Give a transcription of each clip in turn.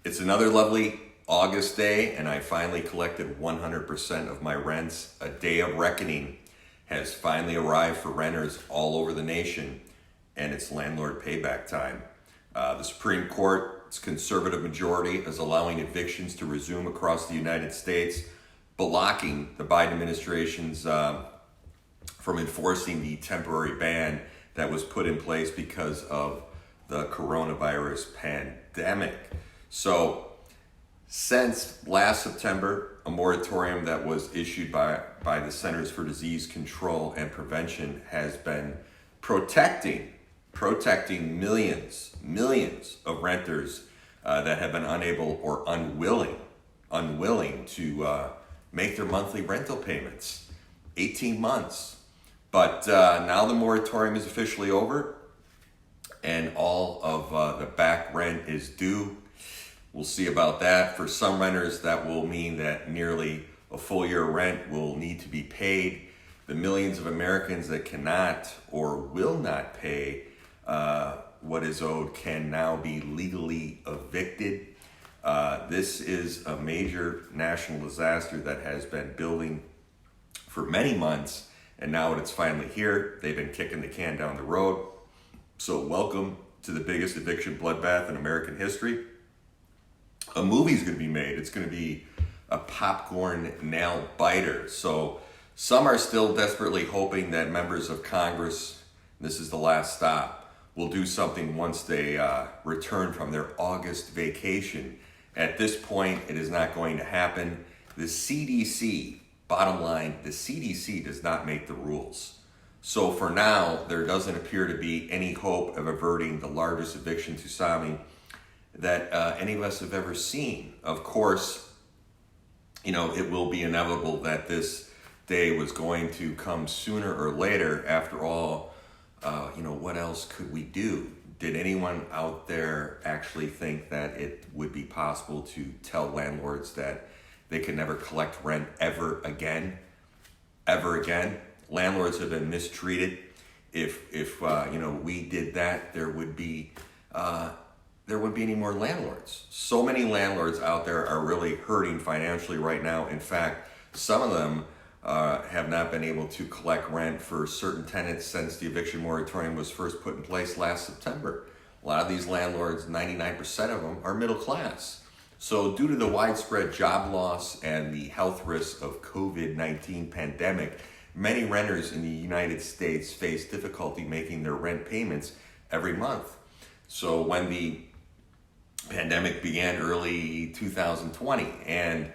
It's another lovely August day, and I finally collected 100% of my rents. A day of reckoning has finally arrived for renters all over the nation, and it's landlord payback time. The Supreme Court's conservative majority is allowing evictions to resume across the United States, blocking the Biden administration's from enforcing the temporary ban that was put in place because of the coronavirus pandemic. So, since last September, a moratorium that was issued by the Centers for Disease Control and Prevention has been protecting millions of renters that have been unable or unwilling to make their monthly rental payments. 18 months. But now the moratorium is officially over and all of the back rent is due. We'll see about that. For some renters, that will mean that nearly a full year rent will need to be paid. The millions of Americans that cannot or will not pay what is owed can now be legally evicted. This is a major national disaster that has been building for many months, and now it's finally here. They've been kicking the can down the road. So welcome to the biggest eviction bloodbath in American history. A movie's going to be made. It's going to be a popcorn nail biter. So some are still desperately hoping that members of Congress, this is the last stop, will do something once they return from their August vacation. At this point, it is not going to happen. The CDC, bottom line, the CDC does not make the rules. So for now, there doesn't appear to be any hope of averting the largest eviction tsunami that any of us have ever seen. Of course, it will be inevitable that this day was going to come sooner or later. After all, what else could we do? Did anyone out there actually think that it would be possible to tell landlords that they could never collect rent ever again? Landlords have been mistreated. If we did that, there wouldn't be any more landlords. So many landlords out there are really hurting financially right now. In fact, some of them have not been able to collect rent for certain tenants since the eviction moratorium was first put in place last September. A lot of these landlords, 99% of them, are middle class. So due to the widespread job loss and the health risks of COVID-19 pandemic, many renters in the United States face difficulty making their rent payments every month. So when the pandemic began early 2020 and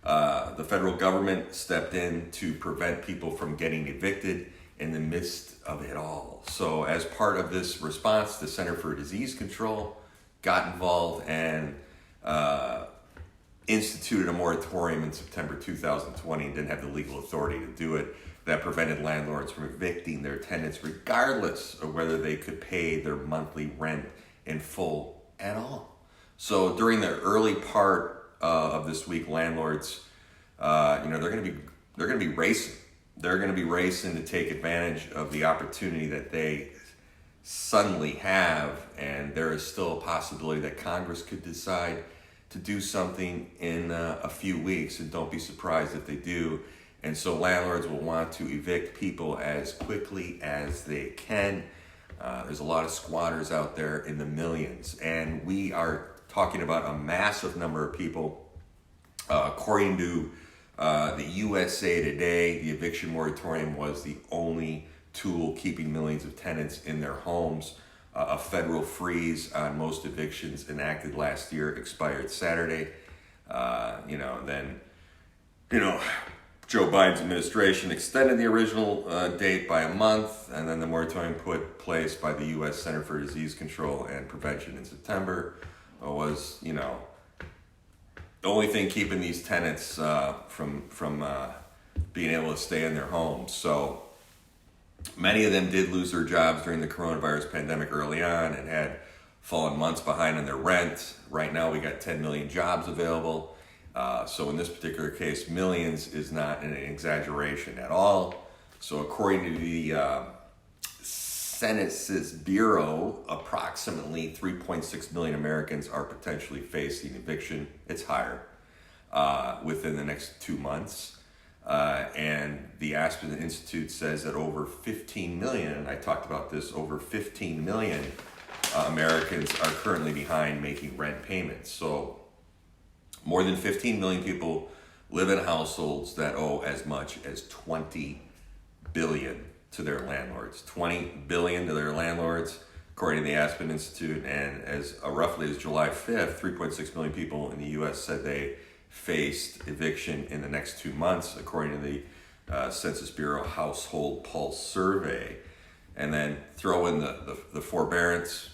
the federal government stepped in to prevent people from getting evicted in the midst of it all. So as part of this response, the Center for Disease Control got involved and instituted a moratorium in September 2020 and didn't have the legal authority to do it. That prevented landlords from evicting their tenants regardless of whether they could pay their monthly rent in full at all. So during the early part of this week, landlords, they're going to be racing. They're going to be racing to take advantage of the opportunity that they suddenly have, and there is still a possibility that Congress could decide to do something in a few weeks, and don't be surprised if they do. And so landlords will want to evict people as quickly as they can. There's a lot of squatters out there in the millions, and we are talking about a massive number of people. According to the USA Today, the eviction moratorium was the only tool keeping millions of tenants in their homes. A federal freeze on most evictions enacted last year expired Saturday. Joe Biden's administration extended the original date by a month, and then the moratorium put in place by the U.S. Center for Disease Control and Prevention in September was, the only thing keeping these tenants from being able to stay in their homes. So many of them did lose their jobs during the coronavirus pandemic early on and had fallen months behind on their rent. Right now, we got 10 million jobs available. So in this particular case, millions is not an exaggeration at all. So according to the Census Bureau, approximately 3.6 million Americans are potentially facing eviction. It's higher within the next 2 months. And the Aspen Institute says that over 15 million, and I talked about this, over 15 million Americans are currently behind making rent payments. So more than 15 million people live in households that owe as much as 20 billion to their landlords. 20 billion to their landlords, according to the Aspen Institute. And as roughly as July 5th, 3.6 million people in the U.S. said they faced eviction in the next 2 months, according to the Census Bureau Household Pulse Survey. And then throw in the forbearance,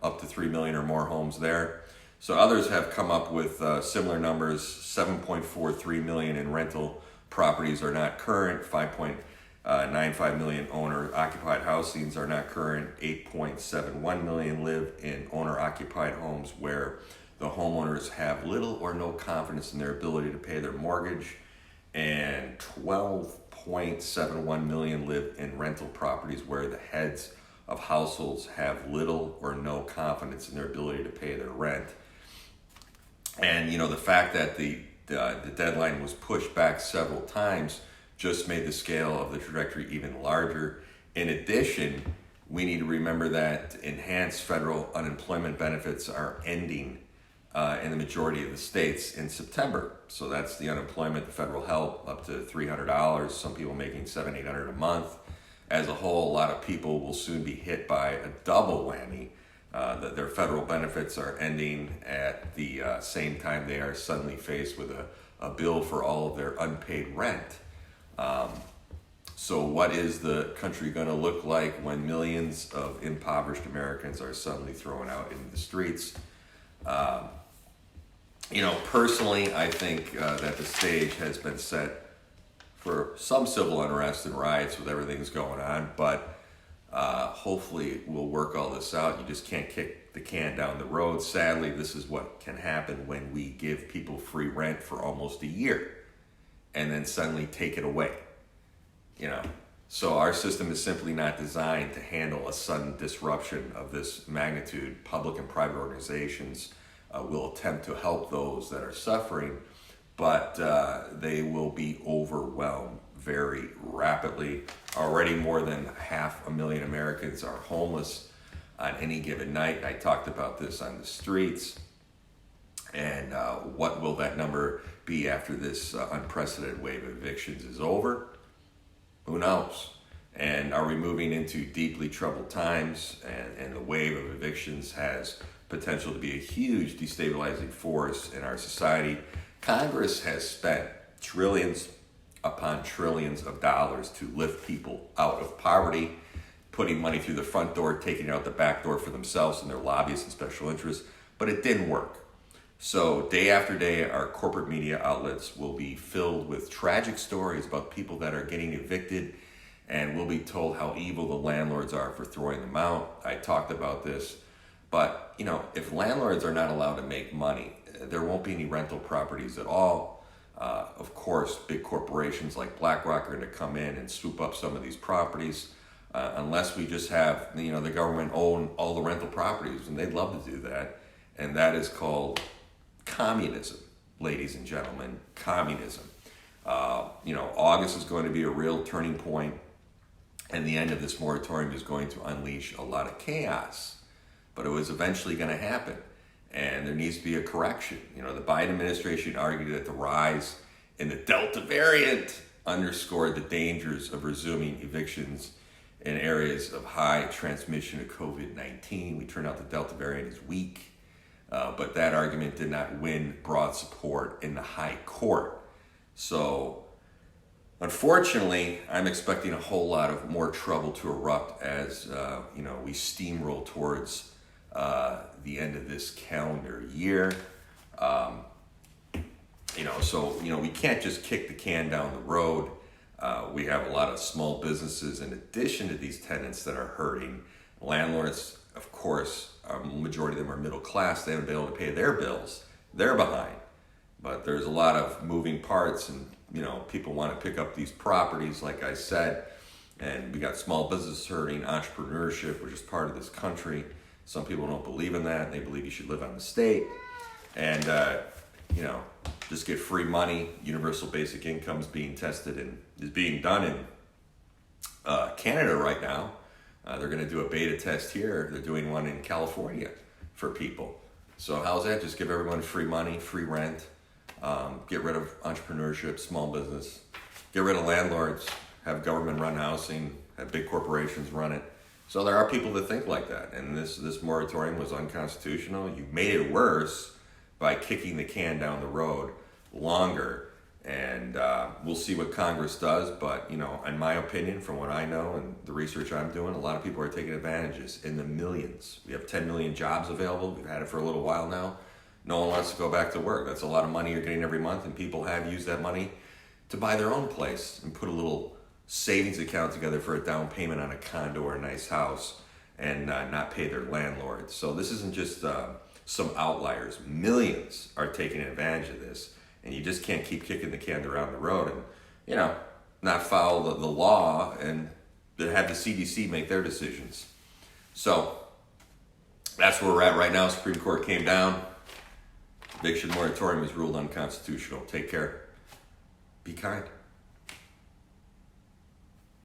up to 3 million or more homes there. So others have come up with similar numbers. 7.43 million in rental properties are not current. 5.95 million owner-occupied housings are not current. 8.71 million live in owner-occupied homes where the homeowners have little or no confidence in their ability to pay their mortgage. And 12.71 million live in rental properties where the heads of households have little or no confidence in their ability to pay their rent. And the fact that the deadline was pushed back several times just made the scale of the trajectory even larger. In addition, we need to remember that enhanced federal unemployment benefits are ending in the majority of the states in September. So that's the unemployment, the federal help, up to $300, some people making $700, $800 a month. As a whole, a lot of people will soon be hit by a double whammy. That their federal benefits are ending at the same time they are suddenly faced with a bill for all of their unpaid rent. So what is the country going to look like when millions of impoverished Americans are suddenly thrown out into the streets? Personally, I think that the stage has been set for some civil unrest and riots with everything's going on, but hopefully we'll work all this out. You just can't kick the can down the road. Sadly, this is what can happen when we give people free rent for almost a year and then suddenly take it away. So our system is simply not designed to handle a sudden disruption of this magnitude. Public and private organizations will attempt to help those that are suffering, but they will be overwhelmed very rapidly. Already more than 500,000 Americans are homeless on any given night. I talked about this on the streets. And what will that number be after this unprecedented wave of evictions is over? Who knows? And are we moving into deeply troubled times? And the wave of evictions has potential to be a huge destabilizing force in our society. Congress has spent trillions upon trillions of dollars to lift people out of poverty, putting money through the front door, taking it out the back door for themselves and their lobbyists and special interests, but it didn't work. So day after day, our corporate media outlets will be filled with tragic stories about people that are getting evicted, and we'll be told how evil the landlords are for throwing them out. I talked about this, but if landlords are not allowed to make money, there won't be any rental properties at all. Of course, big corporations like BlackRock are going to come in and swoop up some of these properties, unless we just have the government own all the rental properties, and they'd love to do that. And that is called communism, ladies and gentlemen, communism. August is going to be a real turning point, and the end of this moratorium is going to unleash a lot of chaos. But it was eventually going to happen. And there needs to be a correction. The Biden administration argued that the rise in the Delta variant underscored the dangers of resuming evictions in areas of high transmission of COVID-19. We turned out the Delta variant is weak, but that argument did not win broad support in the high court. So, unfortunately, I'm expecting a whole lot of more trouble to erupt as we steamroll towards the end of this calendar year. We can't just kick the can down the road. We have a lot of small businesses in addition to these tenants that are hurting. Landlords, of course, a majority of them are middle class. They haven't been able to pay their bills. They're behind. But there's a lot of moving parts, and people want to pick up these properties, like I said. And we got small business hurting, entrepreneurship, which is part of this country. Some people don't believe in that. They believe you should live on the state. And, just get free money. Universal basic income is being tested and is being done in Canada right now. They're going to do a beta test here. They're doing one in California for people. So how's that? Just give everyone free money, free rent, get rid of entrepreneurship, small business, get rid of landlords, have government-run housing, have big corporations run it. So there are people that think like that, and this moratorium was unconstitutional. You made it worse by kicking the can down the road longer, and we'll see what Congress does. But in my opinion, from what I know and the research I'm doing, a lot of people are taking advantages in the millions. We have 10 million jobs available. We've had it for a little while now. No one wants to go back to work. That's a lot of money you're getting every month, and people have used that money to buy their own place and put a little savings account together for a down payment on a condo or a nice house and not pay their landlord. So this isn't just some outliers. Millions are taking advantage of this, and you just can't keep kicking the can around the road and not follow the law and have the CDC make their decisions. So that's where we're at right now. Supreme Court came down. Eviction moratorium is ruled unconstitutional. Take care. Be kind.